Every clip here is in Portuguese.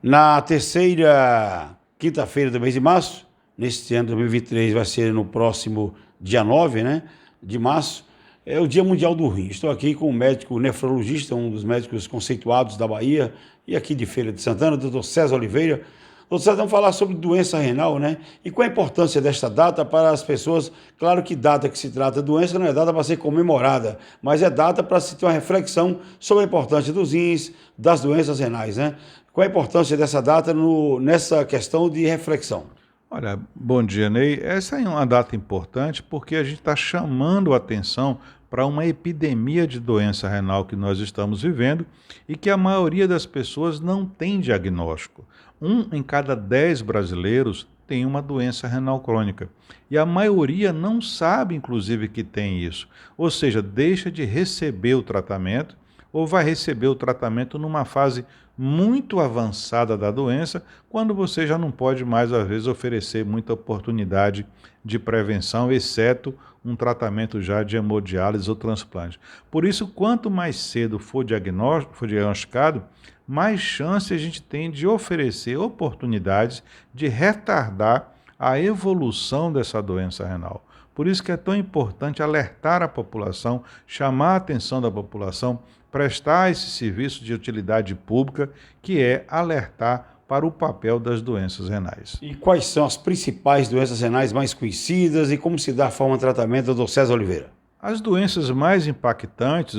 Na terceira quinta-feira do mês de março, neste ano de 2023, vai ser no próximo dia 9, né, de março, é o Dia Mundial do Rim. Estou aqui com o médico nefrologista, um dos médicos conceituados da Bahia e aqui de Feira de Santana, doutor César Oliveira. Doutor César, vamos falar sobre doença renal, né? E qual a importância desta data para as pessoas? Claro que data que se trata de doença não é data para ser comemorada, mas é data para se ter uma reflexão sobre a importância dos rins, das doenças renais, né? Qual a importância dessa data nessa questão de reflexão? Olha, bom dia, Ney. Essa é uma data importante porque a gente está chamando a atenção para uma epidemia de doença renal que nós estamos vivendo e que a maioria das pessoas não tem diagnóstico. 1 em cada 10 brasileiros tem uma doença renal crônica e a maioria não sabe, inclusive, que tem isso. Ou seja, deixa de receber o tratamento ou vai receber o tratamento numa fase muito avançada da doença, quando você já não pode mais, às vezes, oferecer muita oportunidade de prevenção, exceto um tratamento já de hemodiálise ou transplante. Por isso, quanto mais cedo for diagnosticado, mais chance a gente tem de oferecer oportunidades de retardar a evolução dessa doença renal. Por isso que é tão importante alertar a população, chamar a atenção da população, prestar esse serviço de utilidade pública, que é alertar para o papel das doenças renais. E quais são as principais doenças renais mais conhecidas e como se dá a forma de tratamento, doutor César Oliveira? As doenças mais impactantes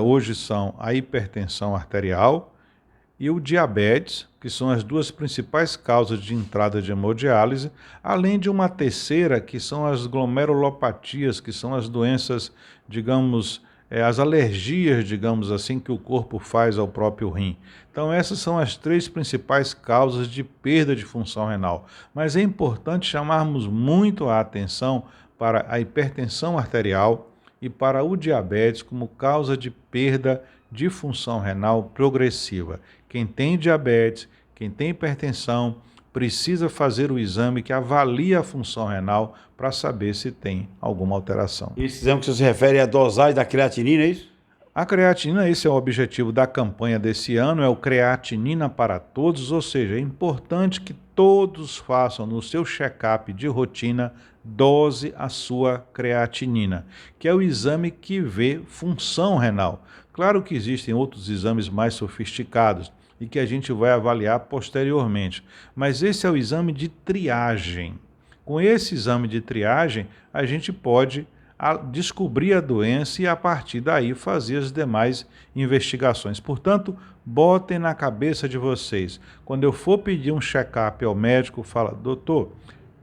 hoje são a hipertensão arterial e o diabetes, que são as duas principais causas de entrada de hemodiálise, além de uma terceira, que são as glomerulopatias, que são as doenças, digamos, as alergias, digamos assim, que o corpo faz ao próprio rim. Então essas são as 3 principais causas de perda de função renal. Mas é importante chamarmos muito a atenção para a hipertensão arterial e para o diabetes como causa de perda de função renal progressiva. Quem tem diabetes, quem tem hipertensão, precisa fazer o exame que avalia a função renal para saber se tem alguma alteração. Esse exame que você se refere à dosagem da creatinina, é isso? A creatinina, esse é o objetivo da campanha desse ano, é o Creatinina para Todos, ou seja, é importante que todos façam no seu check-up de rotina, dose a sua creatinina, que é o exame que vê função renal. Claro que existem outros exames mais sofisticados e que a gente vai avaliar posteriormente, mas esse é o exame de triagem. Com esse exame de triagem, a gente pode descobrir a doença e, a partir daí, fazer as demais investigações. Portanto, botem na cabeça de vocês, quando eu for pedir um check-up ao médico, fala, doutor,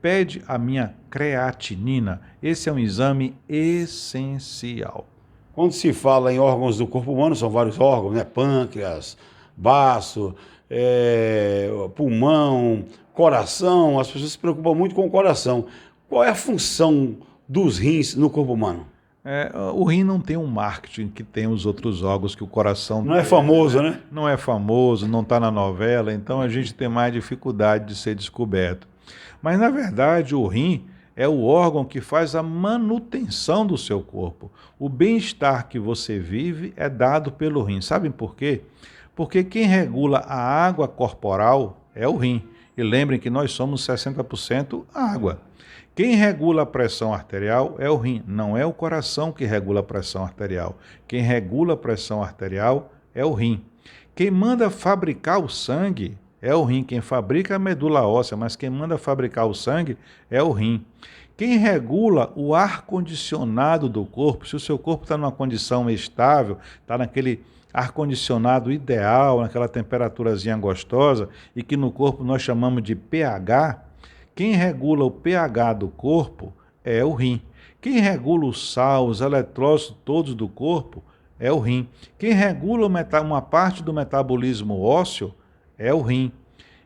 pede a minha creatinina. Esse é um exame essencial. Quando se fala em órgãos do corpo humano, são vários órgãos, né? Pâncreas, baço, pulmão, coração. As pessoas se preocupam muito com o coração. Qual é a função dos rins no corpo humano? O rim não tem um marketing que tem os outros órgãos que o coração Não é tem, famoso, né? Não é famoso, não está na novela, então a gente tem mais dificuldade de ser descoberto. Mas, na verdade, o rim é o órgão que faz a manutenção do seu corpo. O bem-estar que você vive é dado pelo rim. Sabem por quê? Porque quem regula a água corporal é o rim. E lembrem que nós somos 60% água. Quem regula a pressão arterial é o rim, não é o coração que regula a pressão arterial. Quem regula a pressão arterial é o rim. Quem manda fabricar o sangue é o rim. Quem fabrica a medula óssea, mas quem manda fabricar o sangue é o rim. Quem regula o ar-condicionado do corpo, se o seu corpo está numa condição estável, está naquele ar-condicionado ideal, naquela temperaturazinha gostosa, e que no corpo nós chamamos de pH, quem regula o pH do corpo é o rim. Quem regula o sal, os eletrólitos todos do corpo é o rim. Quem regula uma parte do metabolismo ósseo é o rim.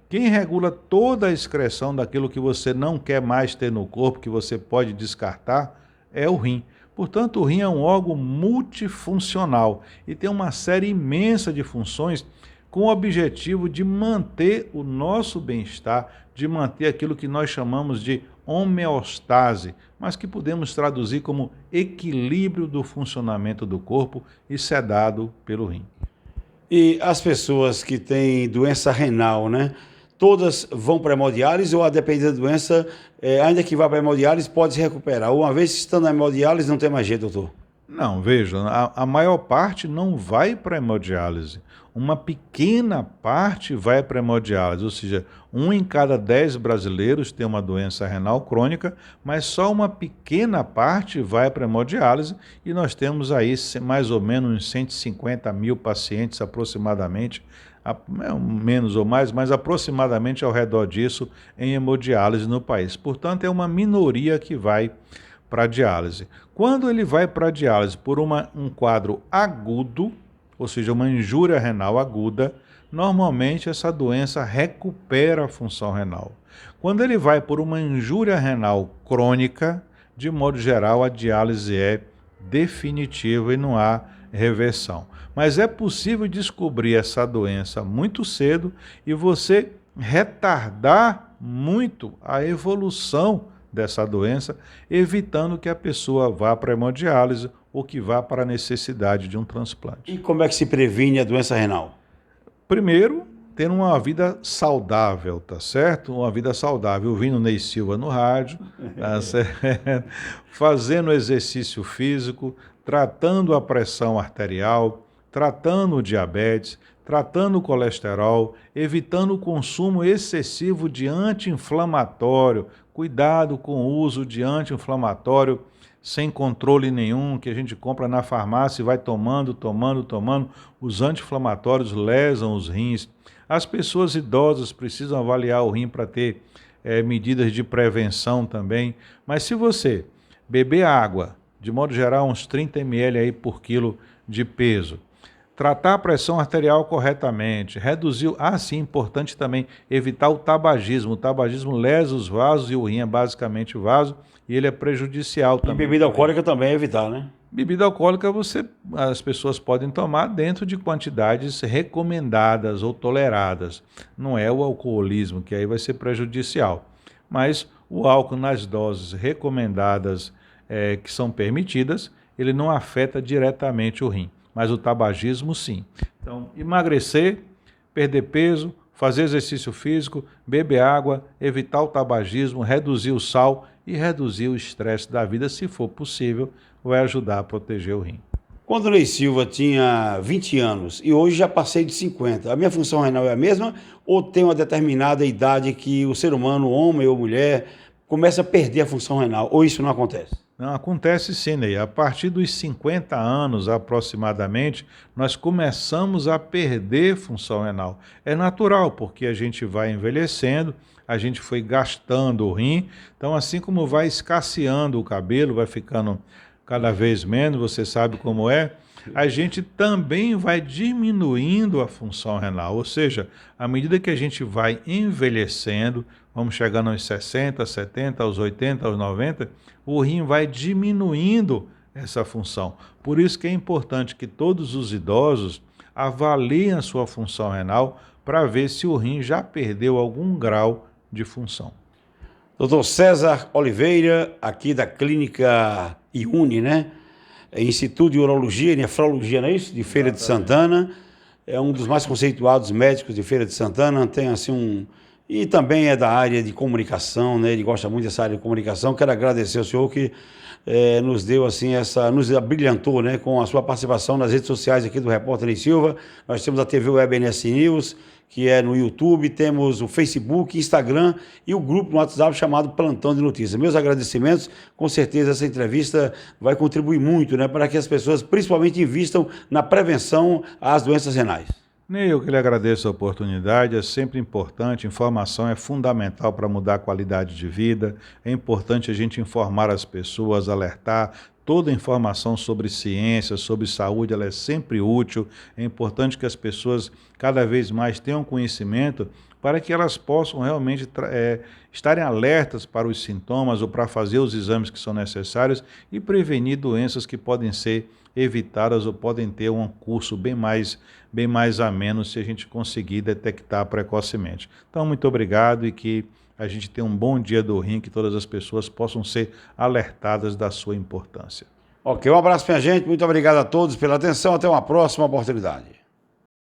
Quem regula toda a excreção daquilo que você não quer mais ter no corpo, que você pode descartar, é o rim. Portanto, o rim é um órgão multifuncional e tem uma série imensa de funções com o objetivo de manter o nosso bem-estar, de manter aquilo que nós chamamos de homeostase, mas que podemos traduzir como equilíbrio do funcionamento do corpo, e isso é dado pelo rim. E as pessoas que têm doença renal, né? Todas vão para a hemodiálise ou, a depender da doença, ainda que vá para a hemodiálise, pode se recuperar? Ou uma vez estando na hemodiálise, não tem mais jeito, doutor? Não, veja, a maior parte não vai para a hemodiálise. Uma pequena parte vai para a hemodiálise, ou seja, 1 em cada 10 brasileiros tem uma doença renal crônica, mas só uma pequena parte vai para a hemodiálise e nós temos aí mais ou menos uns 150 mil pacientes aproximadamente, menos ou mais, mas aproximadamente ao redor disso em hemodiálise no país. Portanto, é uma minoria que vai para a diálise. Quando ele vai para a diálise por um quadro agudo, ou seja, uma injúria renal aguda, normalmente essa doença recupera a função renal. Quando ele vai por uma injúria renal crônica, de modo geral, a diálise é definitiva e não há reversão. Mas é possível descobrir essa doença muito cedo e você retardar muito a evolução dessa doença, evitando que a pessoa vá para a hemodiálise ou que vá para a necessidade de um transplante. E como é que se previne a doença renal? Primeiro, ter uma vida saudável, tá certo? Uma vida saudável, ouvindo Ney Silva no rádio, tá certo? Fazendo exercício físico, tratando a pressão arterial, tratando o diabetes, tratando o colesterol, evitando o consumo excessivo de anti-inflamatório. Cuidado com o uso de anti-inflamatório sem controle nenhum, que a gente compra na farmácia e vai tomando. Os anti-inflamatórios lesam os rins. As pessoas idosas precisam avaliar o rim para ter medidas de prevenção também. Mas se você beber água, de modo geral uns 30 ml aí por quilo de peso, tratar a pressão arterial corretamente, reduzir... sim, importante também evitar o tabagismo. O tabagismo lesa os vasos e o rim é basicamente vaso e ele é prejudicial também. E bebida alcoólica também é evitar, né? Bebida alcoólica as pessoas podem tomar dentro de quantidades recomendadas ou toleradas. Não é o alcoolismo, que aí vai ser prejudicial. Mas o álcool nas doses recomendadas que são permitidas, ele não afeta diretamente o rim. Mas o tabagismo, sim. Então, emagrecer, perder peso, fazer exercício físico, beber água, evitar o tabagismo, reduzir o sal e reduzir o estresse da vida, se for possível, vai ajudar a proteger o rim. Quando o Ney Silva tinha 20 anos e hoje já passei de 50, a minha função renal é a mesma ou tem uma determinada idade que o ser humano, homem ou mulher, começa a perder a função renal, ou isso não acontece? Não, acontece sim, Ney. A partir dos 50 anos aproximadamente, nós começamos a perder função renal. É natural, porque a gente vai envelhecendo, a gente foi gastando o rim, então assim como vai escasseando o cabelo, vai ficando cada vez menos, você sabe como é, a gente também vai diminuindo a função renal, ou seja, à medida que a gente vai envelhecendo, vamos chegando aos 60, 70, aos 80, aos 90, o rim vai diminuindo essa função. Por isso que é importante que todos os idosos avaliem a sua função renal para ver se o rim já perdeu algum grau de função. Doutor César Oliveira, aqui da Clínica IUNE, né? Instituto de Urologia e Nefrologia, não é isso? De Feira de Santana. É um dos mais conceituados médicos de Feira de Santana. Tem assim E também é da área de comunicação, né? Ele gosta muito dessa área de comunicação. Quero agradecer ao senhor que nos deu assim nos abrilhantou, né, com a sua participação nas redes sociais aqui do Repórter Ney Silva. Nós temos a TV Web NS News, que é no YouTube, temos o Facebook, Instagram e o grupo no WhatsApp chamado Plantão de Notícias. Meus agradecimentos, com certeza essa entrevista vai contribuir muito, né, para que as pessoas principalmente invistam na prevenção às doenças renais. Ney, eu que lhe agradeço a oportunidade, é sempre importante, informação é fundamental para mudar a qualidade de vida, é importante a gente informar as pessoas, alertar. Toda informação sobre ciência, sobre saúde, ela é sempre útil. É importante que as pessoas cada vez mais tenham conhecimento para que elas possam realmente estarem alertas para os sintomas ou para fazer os exames que são necessários e prevenir doenças que podem ser evitadas ou podem ter um curso bem mais ameno se a gente conseguir detectar precocemente. Então, muito obrigado e que a gente tenha um bom dia do rim, que todas as pessoas possam ser alertadas da sua importância. Ok, um abraço, minha gente. Muito obrigado a todos pela atenção. Até uma próxima oportunidade.